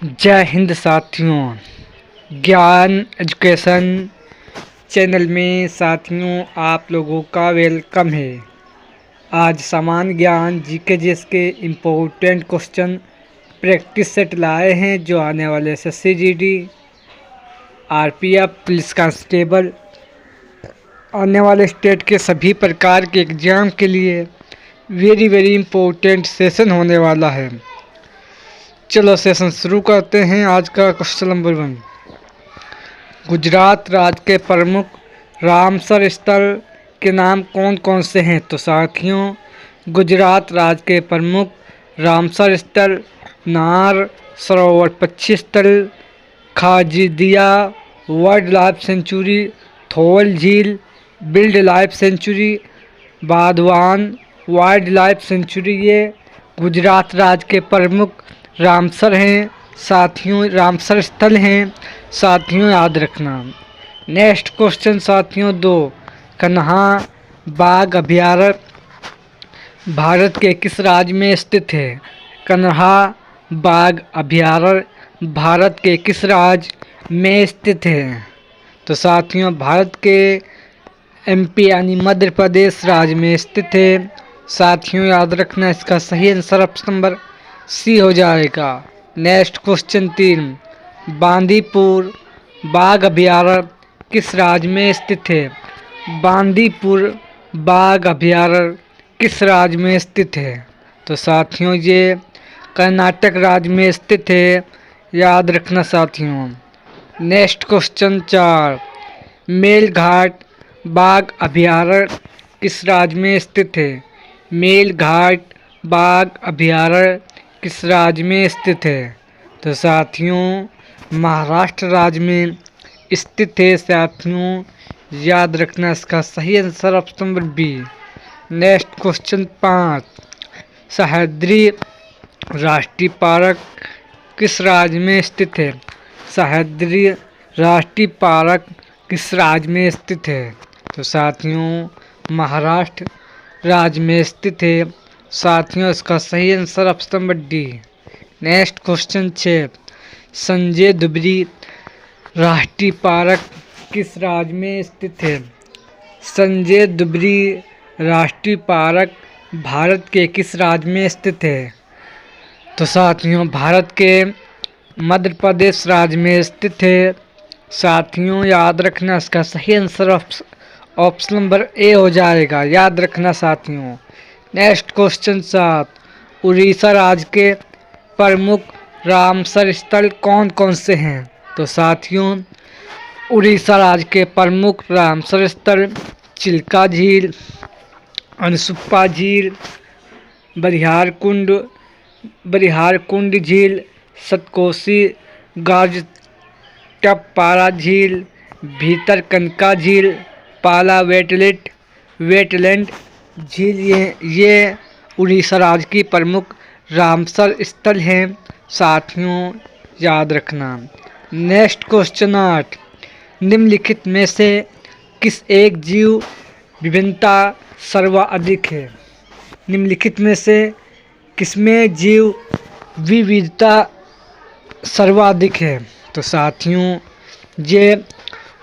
जय हिंद साथियों, ज्ञान एजुकेशन चैनल में साथियों आप लोगों का वेलकम है। आज सामान्य ज्ञान जीके के इम्पोर्टेंट क्वेश्चन प्रैक्टिस सेट लाए हैं जो आने वाले SSC GD RPF police constable आने वाले स्टेट के सभी प्रकार के एग्ज़ाम के लिए वेरी इम्पोर्टेंट सेशन होने वाला है। चलो सेशन शुरू करते हैं। आज का क्वेश्चन नंबर 1, गुजरात राज्य के प्रमुख रामसर स्थल के नाम कौन कौन से हैं? तो साथियों, गुजरात राज्य के प्रमुख रामसर स्थल नाहर सरोवर पक्षी स्थल, Khijadiya wildlife sanctuary, Thol झील wildlife sanctuary, Badhwan wildlife sanctuary, ये गुजरात राज्य के प्रमुख रामसर हैं साथियों, रामसर स्थल हैं साथियों, याद रखना। नेक्स्ट क्वेश्चन साथियों 2, कन्हा बाघ अभयारण्य भारत के किस राज्य में स्थित है? कन्हा बाघ अभयारण्य भारत के किस राज्य में स्थित है? तो साथियों भारत के एमपी यानी मध्य प्रदेश राज्य में स्थित है साथियों, याद रखना। इसका सही आंसर ऑप्शन नंबर सी हो जाएगा। नेक्स्ट क्वेश्चन 3, बांदीपुर बाघ अभयारण्य किस राज्य में स्थित है? बांदीपुर बाघ अभयारण्य किस राज्य में स्थित है? तो साथियों ये कर्नाटक राज्य में स्थित है, याद रखना साथियों। नेक्स्ट क्वेश्चन 4, मेलघाट बाघ अभयारण्य किस राज्य में स्थित है? मेलघाट बाघ अभयारण्य किस राज्य में स्थित है? तो साथियों महाराष्ट्र राज्य में स्थित है साथियों, याद रखना। इसका सही answer option number B. Next question 5, Sahyadri राष्ट्रीय पार्क किस राज्य में स्थित है? सह्याद्री राष्ट्रीय पार्क किस राज्य में स्थित है? तो साथियों महाराष्ट्र राज्य में स्थित है साथियों, इसका सही answer option number D. Next question 6, Sanjay Dubri राष्ट्रीय पार्क किस राज्य में स्थित है? संजय दुबरी राष्ट्रीय पार्क भारत के किस राज्य में स्थित है? तो साथियों भारत के मध्य प्रदेश राज्य में स्थित है साथियों, याद रखना। इसका सही आंसर ऑप्शन नंबर ए हो जाएगा, याद रखना साथियों। नेक्स्ट क्वेश्चन 7, उड़ीसा राज्य के प्रमुख रामसर स्थल कौन कौन से हैं? तो साथियों उड़ीसा राज्य के प्रमुख रामसर स्थल चिल्का झील, अनसुप्पा झील, बरिहार कुंड झील, सतकोसी गाजटपारा झील, भीतरकनिका झील, पाला वेटलैंड झील, ये उड़ीसा राज्य की प्रमुख रामसर स्थल हैं साथियों, याद रखना। नेक्स्ट क्वेश्चन 8, निम्नलिखित में से किस एक जीव विभिन्नता सर्वाधिक है? निम्नलिखित में से किसमें जीव विविधता सर्वाधिक है? तो साथियों ये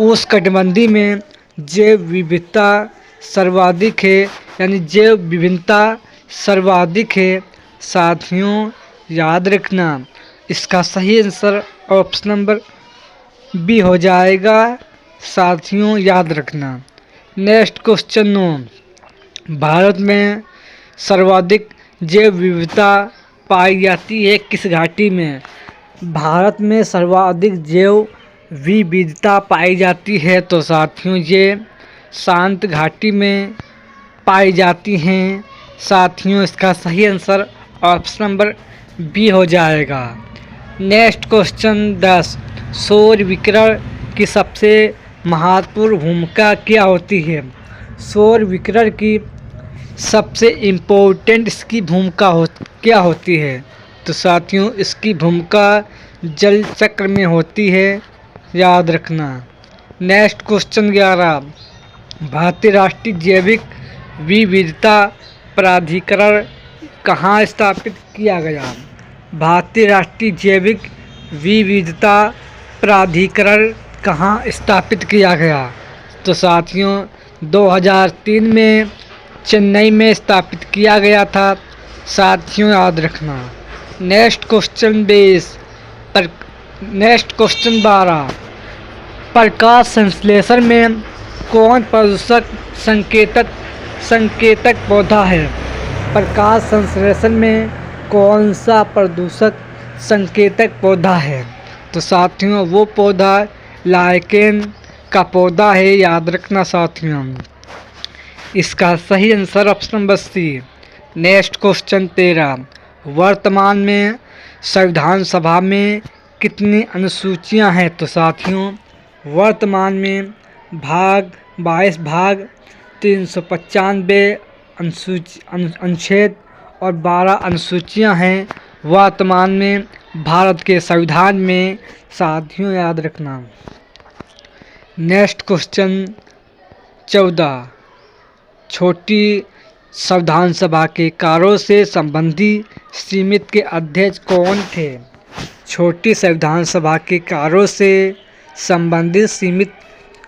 उष्णकटिबंधीय में जैव विविधता सर्वाधिक है, यानी जैव विभिन्नता सर्वाधिक है साथियों, याद रखना। इसका सही आंसर ऑप्शन नंबर बी हो जाएगा साथियों, याद रखना। नेक्स्ट क्वेश्चन 9, भारत में सर्वाधिक जैव विविधता पाई जाती है किस घाटी में? भारत में सर्वाधिक जैव विविधता पाई जाती है तो साथियों ये शांत घाटी में पाई जाती हैं साथियों, इसका सही आंसर ऑप्शन नंबर बी हो जाएगा। नेक्स्ट क्वेश्चन 10, सौर विकिरण की सबसे महत्वपूर्ण भूमिका क्या होती है? सौर विकिरण की सबसे इम्पोर्टेंट इसकी भूमिका क्या होती है? तो साथियों इसकी भूमिका जल चक्र में होती है, याद रखना। नेक्स्ट क्वेश्चन 11, भारतीय राष्ट्रीय जैविक विविधता प्राधिकरण कहाँ स्थापित किया गया? भारतीय राष्ट्रीय जैविक विविधता प्राधिकरण कहाँ स्थापित किया गया? तो साथियों 2003 में चेन्नई में स्थापित किया गया था। साथियों याद रखना। नेक्स्ट क्वेश्चन 12 प्रकाश संश्लेषण में कौन प्रदूषक संकेतक पौधा है? प्रकाश संश्लेषण में कौन सा प्रदूषक संकेतक पौधा है? तो साथियों वो पौधा लाइकेन का पौधा है, याद रखना साथियों। इसका सही answer option number C. Next question 13 वर्तमान में संविधान सभा में कितनी अनुसूचियां हैं? तो साथियों वर्तमान में 22 भाग 395 अनुच्छेद और 12 अनुसूचियां हैं वर्तमान में भारत के संविधान में। साथियों याद रखना। नेक्स्ट क्वेश्चन 14 छोटी संविधान सभा के कार्यों से संबंधी समिति के अध्यक्ष कौन थे? छोटी संविधान सभा के कार्यों से संबंधित समिति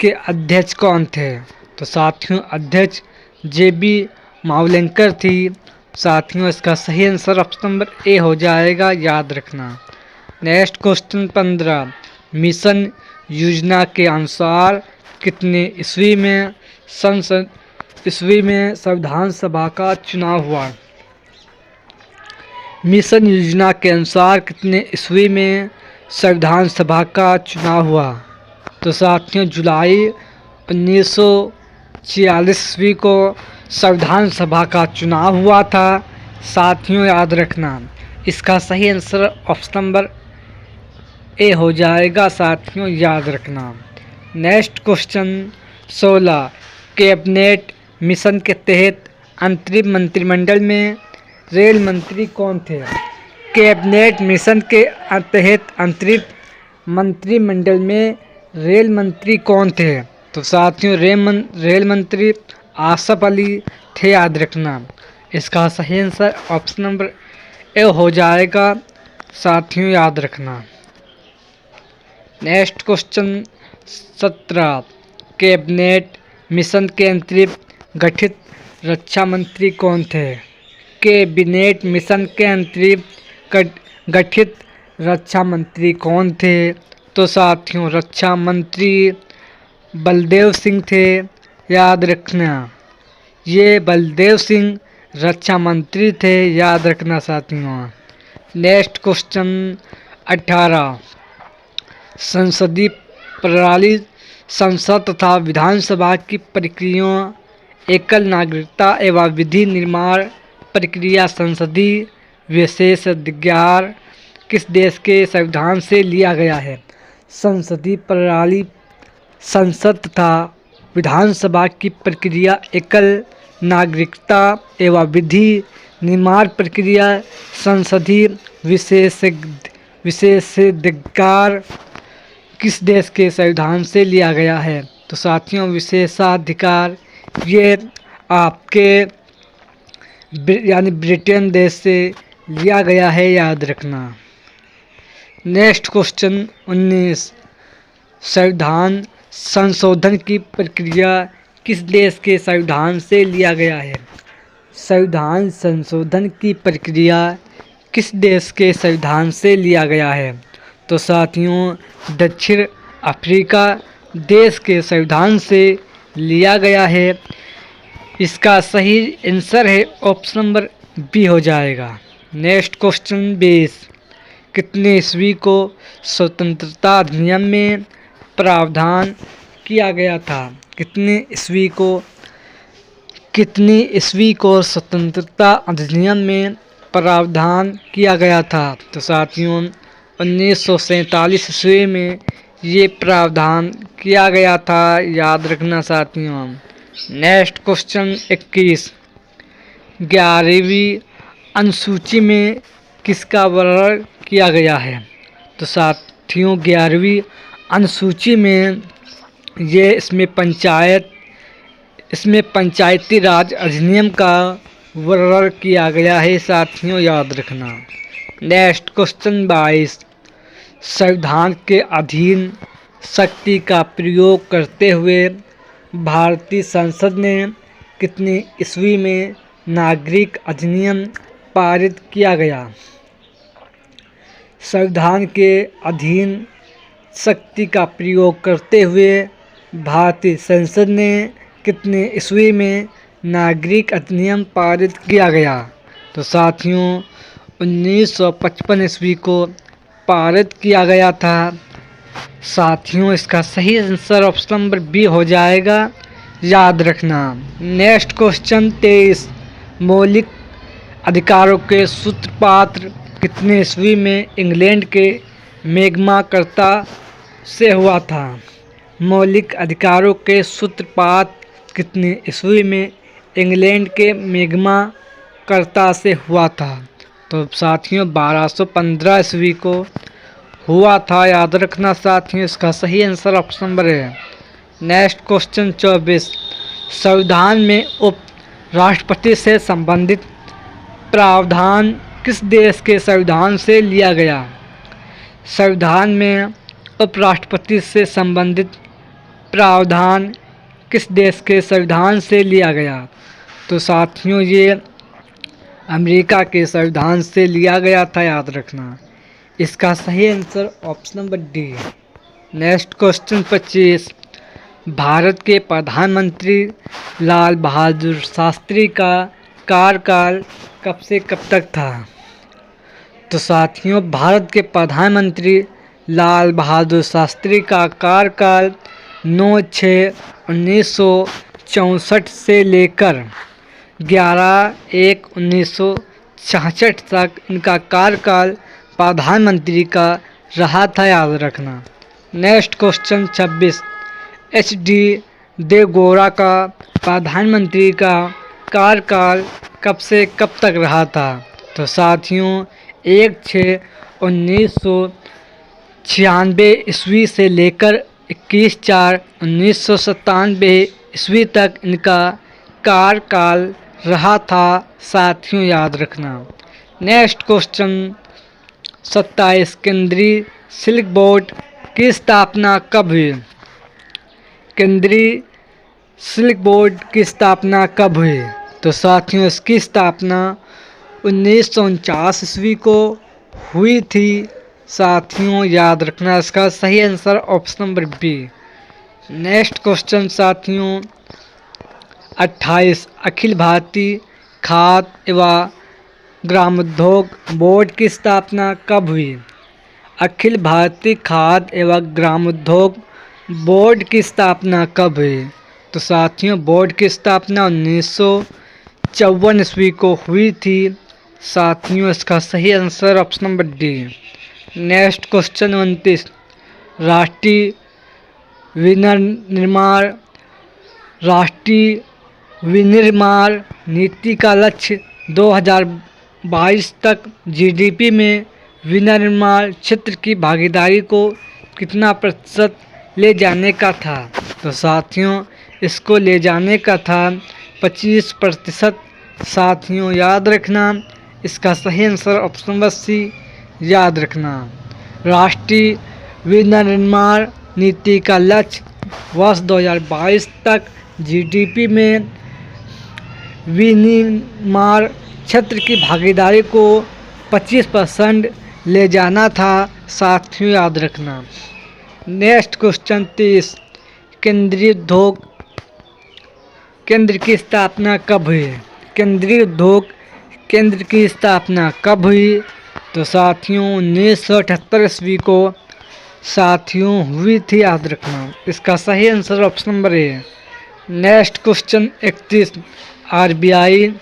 के अध्यक्ष कौन थे? तो साथियों अध्यक्ष JB मावलंकर थी। साथियों इसका सही आंसर ऑप्शन नंबर ए हो जाएगा, याद रखना। नेक्स्ट क्वेश्चन 15 मिशन योजना के अनुसार कितने ईस्वी में संविधान सभा का चुनाव हुआ? मिशन योजना के अनुसार कितने ईस्वी में संविधान सभा का चुनाव हुआ? तो साथियों जुलाई 1946 ईस्वी को संविधान सभा का चुनाव हुआ था। साथियों याद रखना। इसका सही आंसर ऑप्शन नंबर ए हो जाएगा। साथियों याद रखना। नेक्स्ट क्वेश्चन 16 कैबिनेट मिशन के तहत अंतरिम मंत्रिमंडल में रेल मंत्री कौन थे? कैबिनेट मिशन के तहत अंतरिम मंत्रिमंडल में रेल मंत्री कौन थे? तो साथियों रेल मंत्री आसफ अली थे, याद रखना। इसका सही आंसर ऑप्शन नंबर ए हो जाएगा। साथियों याद रखना। नेक्स्ट क्वेश्चन 17 कैबिनेट मिशन के अंतर्गत गठित रक्षा मंत्री कौन थे? कैबिनेट मिशन के अंतर्गत गठित रक्षा मंत्री कौन थे? तो साथियों रक्षा मंत्री बलदेव सिंह थे, याद रखना। ये बलदेव सिंह रक्षा मंत्री थे, याद रखना साथियों। नेक्स्ट क्वेश्चन 18 संसदीय प्रणाली संसद तथा विधानसभा की प्रक्रियाओं एकल नागरिकता एवं विधि निर्माण प्रक्रिया संसदीय विशेषाधिकार किस देश के संविधान से लिया गया है? संसदीय प्रणाली संसद तथा विधानसभा की प्रक्रिया एकल नागरिकता एवं विधि निर्माण प्रक्रिया संसदीय विशेषाधिकार किस देश के संविधान से लिया गया है? तो साथियों विशेषाधिकार ये आपके यानी ब्रिटेन देश से लिया गया है, याद रखना। नेक्स्ट क्वेश्चन 19 संविधान संशोधन की प्रक्रिया किस देश के संविधान से लिया गया है? संविधान संशोधन की प्रक्रिया किस देश के संविधान से लिया गया है? तो साथियों दक्षिण अफ्रीका देश के संविधान से लिया गया है। इसका सही आंसर है ऑप्शन नंबर बी हो जाएगा। नेक्स्ट क्वेश्चन 20 कितने ईस्वी को स्वतंत्रता अधिनियम में प्रावधान किया गया था? कितनी ईस्वी को स्वतंत्रता अधिनियम में प्रावधान किया गया था? तो साथियों 1947 ईस्वी में ये प्रावधान किया गया था, याद रखना साथियों। नेक्स्ट क्वेश्चन 21 11वीं अनुसूची में किसका वर्णन किया गया है? तो साथियों 11वीं अनुसूची में ये इसमें पंचायती राज अधिनियम का वर्णन किया गया है, साथियों याद रखना। नेक्स्ट क्वेश्चन 22 संविधान के अधीन शक्ति का प्रयोग करते हुए भारतीय संसद ने कितनी ईस्वी में नागरिक अधिनियम पारित किया गया? संविधान के अधीन शक्ति का प्रयोग करते हुए भारतीय संसद ने कितने ईस्वी में नागरिक अधिनियम पारित किया गया? तो साथियों 1955 ईस्वी को पारित किया गया था। साथियों इसका सही आंसर ऑप्शन नंबर बी हो जाएगा, याद रखना। नेक्स्ट क्वेश्चन 23, मौलिक अधिकारों के सूत्रपात कितने ईस्वी में इंग्लैंड के मैग्मा कार्टा से हुआ था? मौलिक अधिकारों के सूत्रपात कितने ईस्वी में इंग्लैंड के मैग्मा कार्टा से हुआ था? तो साथियों 1215 ईस्वी को हुआ था, याद रखना साथियों। इसका सही आंसर ऑप्शन नंबर है। नेक्स्ट क्वेश्चन 24, संविधान में उप राष्ट्रपति से संबंधित प्रावधान किस देश के संविधान से लिया गया? संविधान में उपराष्ट्रपति से संबंधित प्रावधान किस देश के संविधान से लिया गया? तो साथियों ये अमेरिका के संविधान से लिया गया था, याद रखना। इसका सही answer option number D. Next question 25, Bharat के प्रधानमंत्री लाल बहादुर शास्त्री का कार्यकाल कब से कब तक था? तो साथियों भारत के प्रधानमंत्री लाल बहादुर शास्त्री का कार्यकाल 9/6/1964 से लेकर 11/1/1966 तक इनका कार्यकाल प्रधानमंत्री का रहा था, याद रखना। Next question 26, HD. देवगौड़ा का प्रधानमंत्री का कार्यकाल कब से कब तक रहा था? तो साथियों 1/6/1996 ईस्वी से लेकर 21/4/1997 ईस्वी तक इनका कार्यकाल रहा था, साथियों याद रखना। नेक्स्ट क्वेश्चन 27, केंद्रीय सिल्क बोर्ड की स्थापना कब हुई? केंद्रीय सिल्क बोर्ड की स्थापना कब हुई? तो साथियों इसकी स्थापना 1949 ईस्वी को हुई थी, साथियों याद रखना। इसका सही answer option number B. Next question साथियों 28, अखिल भारतीय खाद्य एवं ग्रामोद्योग बोर्ड की स्थापना कब हुई? अखिल भारतीय खाद्य एवं ग्रामोद्योग बोर्ड की स्थापना कब हुई? तो साथियों बोर्ड की स्थापना 1954 ईस्वी को हुई थी, साथियों इसका सही answer option number D. Next question 29, राष्ट्रीय विनिर्माण नीति का लक्ष्य 2022 तक जीडीपी में विनिर्माण क्षेत्र की भागीदारी को कितना प्रतिशत ले जाने का था? तो साथियों इसको ले जाने का था 25%, साथियों याद रखना। इसका सही आंसर ऑप्शन नंबर सी, याद रखना। राष्ट्रीय विनिर्माण नीति का लक्ष्य वर्ष 2022 तक जीडीपी में विनिर्माण क्षेत्र की भागीदारी को 25% ले जाना था, साथियों याद रखना। नेक्स्ट क्वेश्चन 30, केंद्रीय उद्योग केंद्र की स्थापना कब हुई? केंद्रीय उद्योग केंद्र की स्थापना कब हुई? तो साथियों 1978 ईस्वी को साथियों हुई थी, याद रखना। इसका सही answer option number A. Next question 31, RBI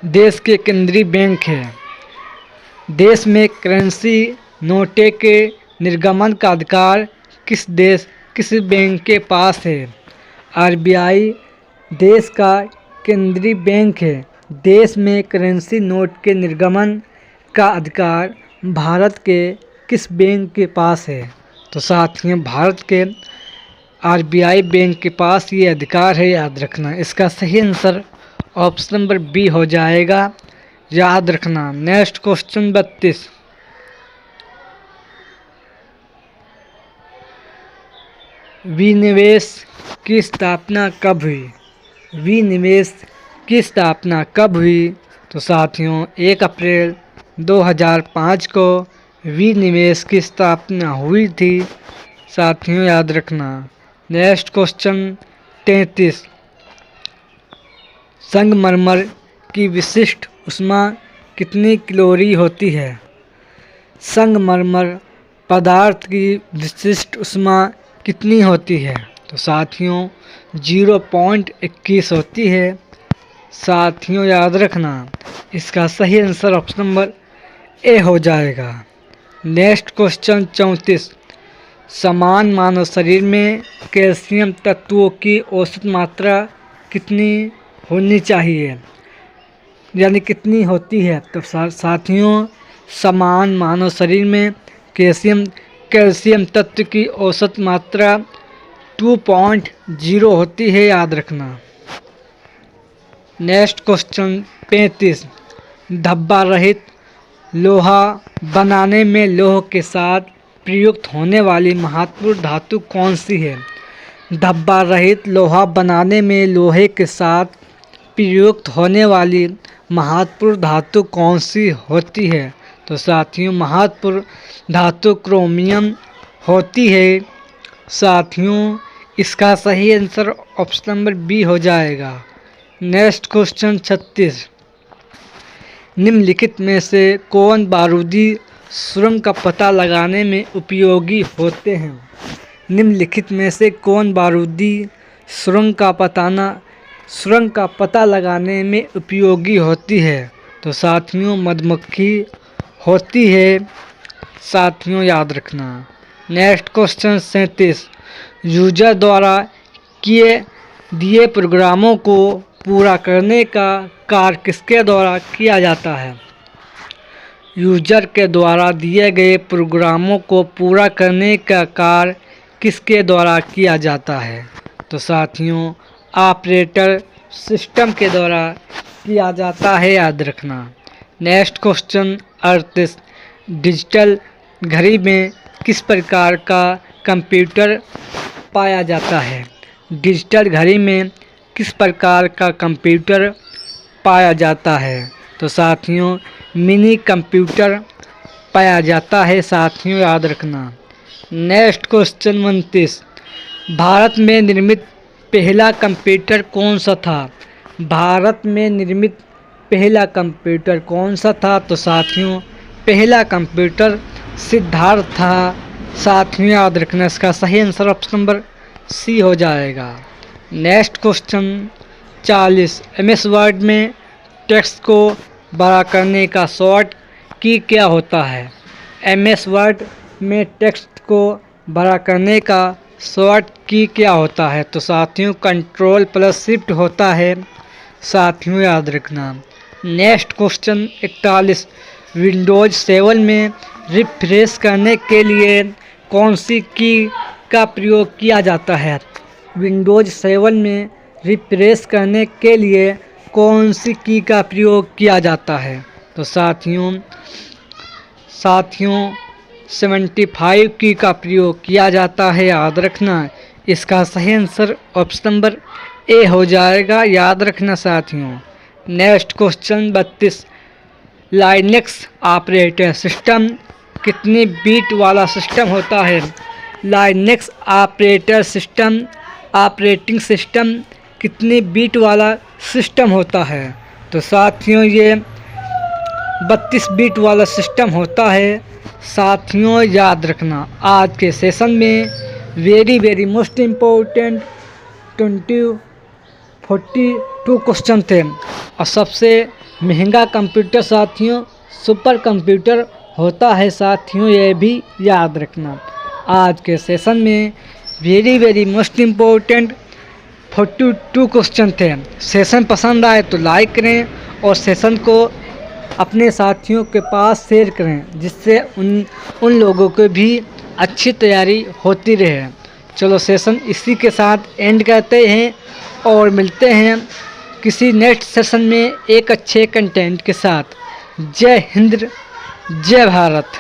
देश के केंद्रीय बैंक है। देश में करेंसी नोटे के निर्गमन का अधिकार किस बैंक के पास है? आरबीआई देश का केंद्रीय बैंक है। देश में करेंसी नोट के निर्गमन का अधिकार भारत के किस बैंक के पास है? तो साथियों भारत के आरबीआई बैंक के पास ये अधिकार है, याद रखना। इसका सही आंसर ऑप्शन नंबर बी हो जाएगा, याद रखना। नेक्स्ट क्वेश्चन 32, विनिवेश की स्थापना कब हुई? विनिवेश की स्थापना कब हुई? तो साथियों 1 अप्रैल 2005 को विनिवेश की स्थापना हुई थी। साथियों याद रखना। Next question 33। संगमरमर की विशिष्ट ऊष्मा कितनी कैलोरी होती है? संगमरमर पदार्थ की विशिष्ट ऊष्मा कितनी होती है? तो साथियों 0.21 होती है। साथियों याद रखना, इसका सही आंसर ऑप्शन नंबर ए हो जाएगा। Next question 34। समान मानव शरीर में कैल्शियम तत्वों की औसत मात्रा कितनी होनी चाहिए, यानी कितनी होती है? तो साथियों समान मानव शरीर में कैल्शियम तत्व की औसत मात्रा 2.0 होती है, याद रखना। Next question 35। धब्बा रहित लोहा बनाने में लौह के साथ प्रयुक्त होने वाली महत्वपूर्ण धातु कौन सी है? धब्बा रहित लोहा बनाने में लोहे के साथ प्रयुक्त होने वाली महत्वपूर्ण धातु कौन सी होती है? तो साथियों महत्वपूर्ण धातु क्रोमियम होती है। साथियों इसका सही आंसर ऑप्शन नंबर बी हो जाएगा। Next question 36। निम्नलिखित में से कौन बारूदी सुरंग का पता लगाने में उपयोगी होते हैं? निम्नलिखित में से कौन बारूदी सुरंग का पता लगाने में उपयोगी होती है? तो साथियों मधुमक्खी होती है। साथियों याद रखना। Next question 37। यूजर द्वारा किए दिए प्रोग्रामों को पूरा करने का कार्य किसके द्वारा किया जाता है? यूजर के द्वारा दिए गए प्रोग्रामों को पूरा करने का कार्य किसके द्वारा किया जाता है? तो साथियों ऑपरेटर सिस्टम के द्वारा किया जाता है, याद रखना। Next question 38। डिजिटल घड़ी में किस प्रकार का कंप्यूटर पाया जाता है? डिजिटल घड़ी में किस प्रकार का कंप्यूटर पाया जाता है? तो साथियों मिनी कंप्यूटर पाया जाता है। साथियों याद रखना। Next question 29। भारत में निर्मित पहला कंप्यूटर कौन सा था? भारत में निर्मित पहला कंप्यूटर कौन सा था? तो साथियों पहला कंप्यूटर सिद्धार्थ था। साथियों याद रखना, इसका सही आंसर ऑप्शन नंबर सी हो जाएगा। Next question 40। MS वर्ड में टेक्स्ट को बड़ा करने का शॉर्ट की क्या होता है? MS वर्ड में टेक्स्ट को बड़ा करने का शॉर्ट की क्या होता है? तो साथियों Ctrl+Shift होता है। साथियों याद रखना। Next question 41। विंडोज 7 में रिफ्रेश करने के लिए कौन सी की का प्रयोग किया जाता है? विंडोज 7 में रिफ्रेश करने के लिए कौन सी की का प्रयोग किया जाता है? तो साथियों 75 की का प्रयोग किया जाता है, याद रखना। इसका सही आंसर ऑप्शन नंबर ए हो जाएगा, याद रखना साथियों। Next question 32। Linux operating system कितनी बीट वाला सिस्टम होता है? लाइनेक्स ऑपरेटिंग सिस्टम कितनी बीट वाला सिस्टम होता है? तो साथियों ये 32 बीट वाला सिस्टम होता है। साथियों याद रखना। आज के सेशन में वेरी मोस्ट इम्पोर्टेंट 42 क्वेश्चन थे और सबसे महंगा कंप्यूटर साथियों सुपर कंप्यूटर होता है। साथियों ये भी याद रखना। आज के सेशन में वेरी मोस्ट इम्पोर्टेंट 42 क्वेश्चन थे। सेशन पसंद आए तो लाइक करें और सेशन को अपने साथियों के पास शेयर करें, जिससे उन लोगों को भी अच्छी तैयारी होती रहे। चलो सेशन इसी के साथ एंड करते हैं और मिलते हैं किसी नेक्स्ट सेशन में एक अच्छे कंटेंट के साथ। जय हिंद, जय भारत।